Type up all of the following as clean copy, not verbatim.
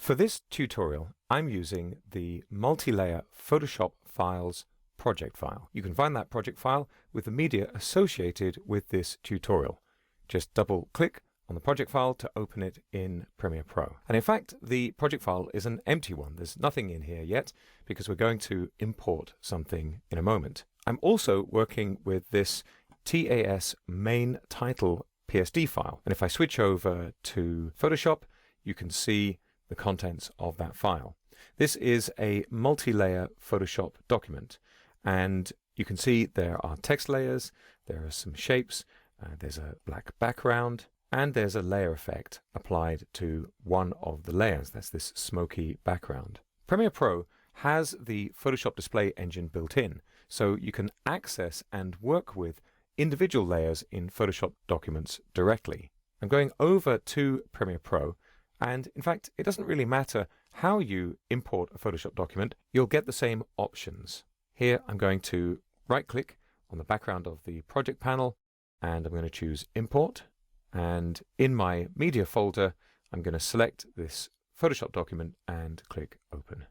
For this tutorial, I'm using the multi-layer Photoshop files project file. You can find that project file with the media associated with this tutorial. Just double click on the project file to open it in Premiere Pro. And in fact, the project file is an empty one. There's nothing in here yet because we're going to import something in a moment. I'm also working with this TAS main title PSD file. And if I switch over to Photoshop, you can see the contents of that file. This is a multi-layer Photoshop document, and you can see there are text layers, there are some shapes, there's a black background, and there's a layer effect applied to one of the layers. That's this smoky background. Premiere Pro has the Photoshop display engine built in, so you can access and work with individual layers in Photoshop documents directly. I'm going over to Premiere Pro, and in fact, it doesn't really matter how you import a Photoshop document, you'll get the same options. Here, I'm going to right-click on the background of the project panel, and I'm going to choose Import. And in my Media folder, I'm going to select this Photoshop document and click Open.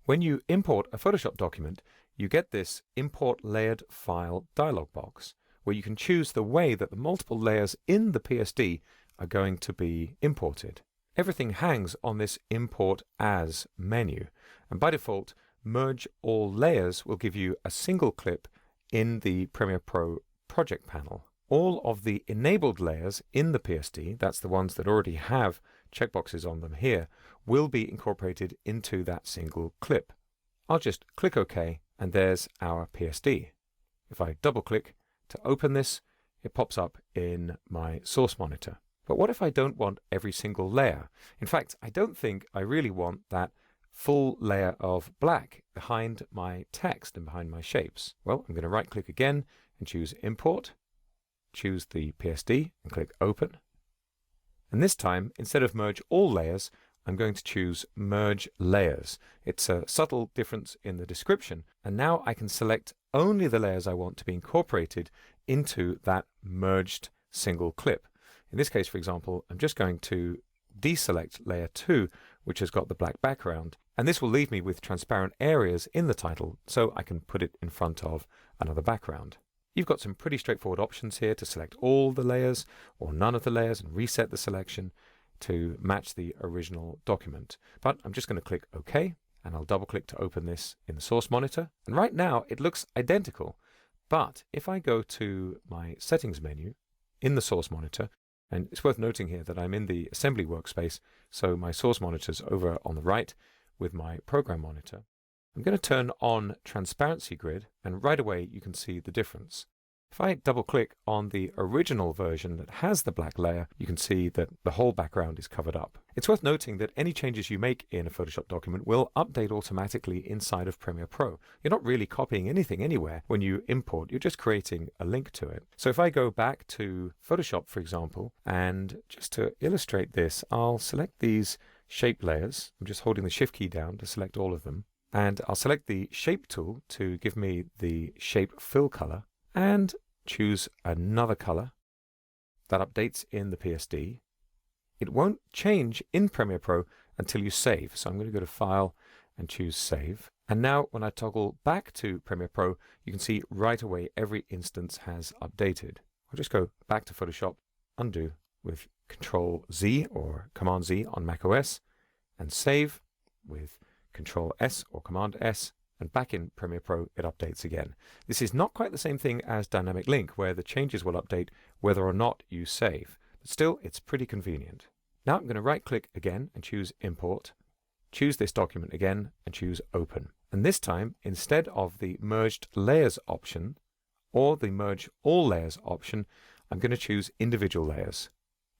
When you import a Photoshop document, you get this Import Layered File dialog box, where you can choose the way that the multiple layers in the PSD are going to be imported. Everything hangs on this Import As menu, and by default, Merge All Layers will give you a single clip in the Premiere Pro project panel. All of the enabled layers in the PSD, that's the ones that already have checkboxes on them here, will be incorporated into that single clip. I'll just click OK, and there's our PSD. If I double click to open this, it pops up in my source monitor. But what if I don't want every single layer? In fact, I don't think I really want that full layer of black behind my text and behind my shapes. Well, I'm going to right click again and choose Import, choose the PSD and click Open. And this time, instead of Merge All Layers, I'm going to choose Merge Layers. It's a subtle difference in the description, and now I can select only the layers I want to be incorporated into that merged single clip. In this case, for example, I'm just going to deselect layer 2, which has got the black background, and this will leave me with transparent areas in the title, so I can put it in front of another background. You've got some pretty straightforward options here to select all the layers or none of the layers and reset the selection to match the original document. But I'm just going to click OK, and I'll double click to open this in the source monitor. And right now it looks identical, but if I go to my settings menu in the source monitor, and it's worth noting here that I'm in the assembly workspace, so my source monitor's over on the right with my program monitor. I'm going to turn on transparency grid, and right away you can see the difference. If I double click on the original version that has the black layer, you can see that the whole background is covered up. It's worth noting that any changes you make in a Photoshop document will update automatically inside of Premiere Pro. You're not really copying anything anywhere when you import, you're just creating a link to it. So if I go back to Photoshop, for example, and just to illustrate this, I'll select these shape layers. I'm just holding the Shift key down to select all of them. And I'll select the Shape tool to give me the shape fill color, and choose another color that updates in the PSD. It won't change in Premiere Pro until you save. So I'm going to go to File and choose Save. And now when I toggle back to Premiere Pro, you can see right away every instance has updated. I'll just go back to Photoshop, undo with Control Z or Command Z on macOS, and save with Control S or Command S, and back in Premiere Pro it updates again. This is not quite the same thing as Dynamic Link, where the changes will update whether or not you save, but still it's pretty convenient. Now I'm going to right click again and choose Import, choose this document again and choose Open. And this time, instead of the Merged Layers option or the Merge All Layers option, I'm going to choose Individual Layers.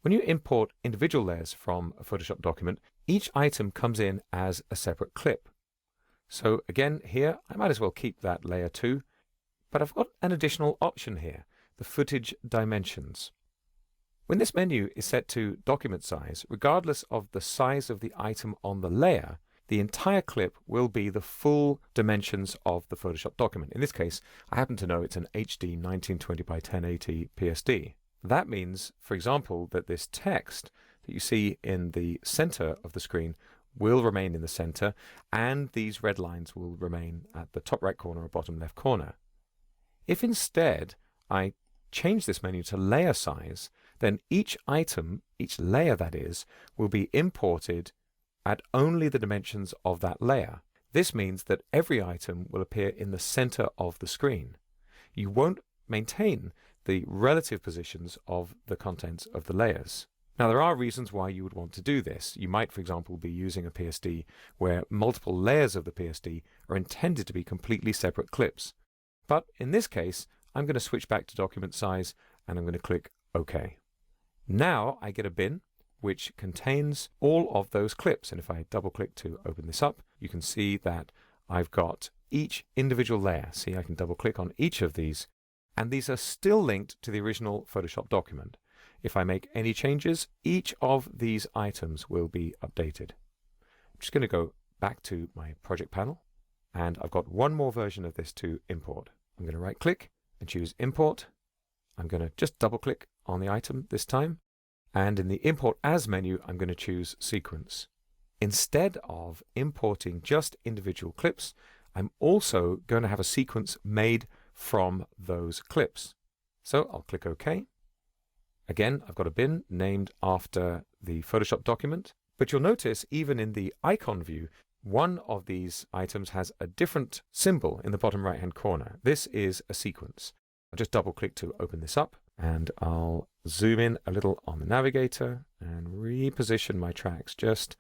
When you import individual layers from a Photoshop document, each item comes in as a separate clip. So again, here, I might as well keep that layer 2, but I've got an additional option here, the footage dimensions. When this menu is set to document size, regardless of the size of the item on the layer, the entire clip will be the full dimensions of the Photoshop document. In this case, I happen to know it's an HD 1920 by 1080 PSD. That means, for example, that this text that you see in the center of the screen will remain in the center, and these red lines will remain at the top right corner or bottom left corner. If instead I change this menu to layer size, then each item, each layer that is, will be imported at only the dimensions of that layer. This means that every item will appear in the center of the screen. You won't maintain the relative positions of the contents of the layers. Now, there are reasons why you would want to do this. You might, for example, be using a PSD where multiple layers of the PSD are intended to be completely separate clips. But in this case, I'm going to switch back to document size and I'm going to click OK. Now I get a bin which contains all of those clips. And if I double click to open this up, you can see that I've got each individual layer. See, I can double click on each of these, and these are still linked to the original Photoshop document. If I make any changes, each of these items will be updated. I'm just going to go back to my project panel, and I've got one more version of this to import. I'm going to right click and choose import. I'm going to just double click on the item this time, and in the import as menu I'm going to choose sequence. Instead of importing just individual clips, I'm also going to have a sequence made from those clips. So I'll click OK. Again, I've got a bin named after the Photoshop document, but you'll notice even in the icon view, one of these items has a different symbol in the bottom right hand corner. This is a sequence. I'll just double click to open this up, and I'll zoom in a little on the navigator and reposition my tracks just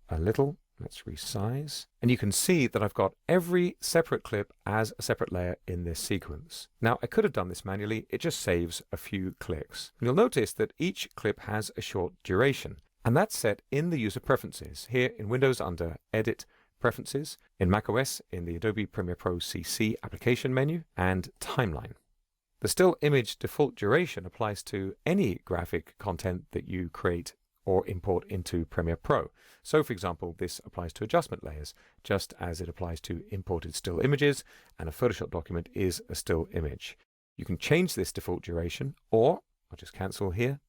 a little. Let's resize. And you can see that I've got every separate clip as a separate layer in this sequence. Now, I could have done this manually. It just saves a few clicks. And you'll notice that each clip has a short duration, and that's set in the user preferences. Here in Windows under Edit, Preferences, in macOS in the Adobe Premiere Pro CC application menu, and Timeline. The still image default duration applies to any graphic content that you create or import into Premiere Pro. So, for example, this applies to adjustment layers, just as it applies to imported still images, and a Photoshop document is a still image. You can change this default duration, or I'll just cancel here.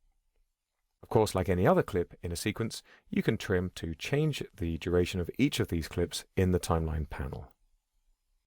Of course, like any other clip in a sequence, you can trim to change the duration of each of these clips in the timeline panel.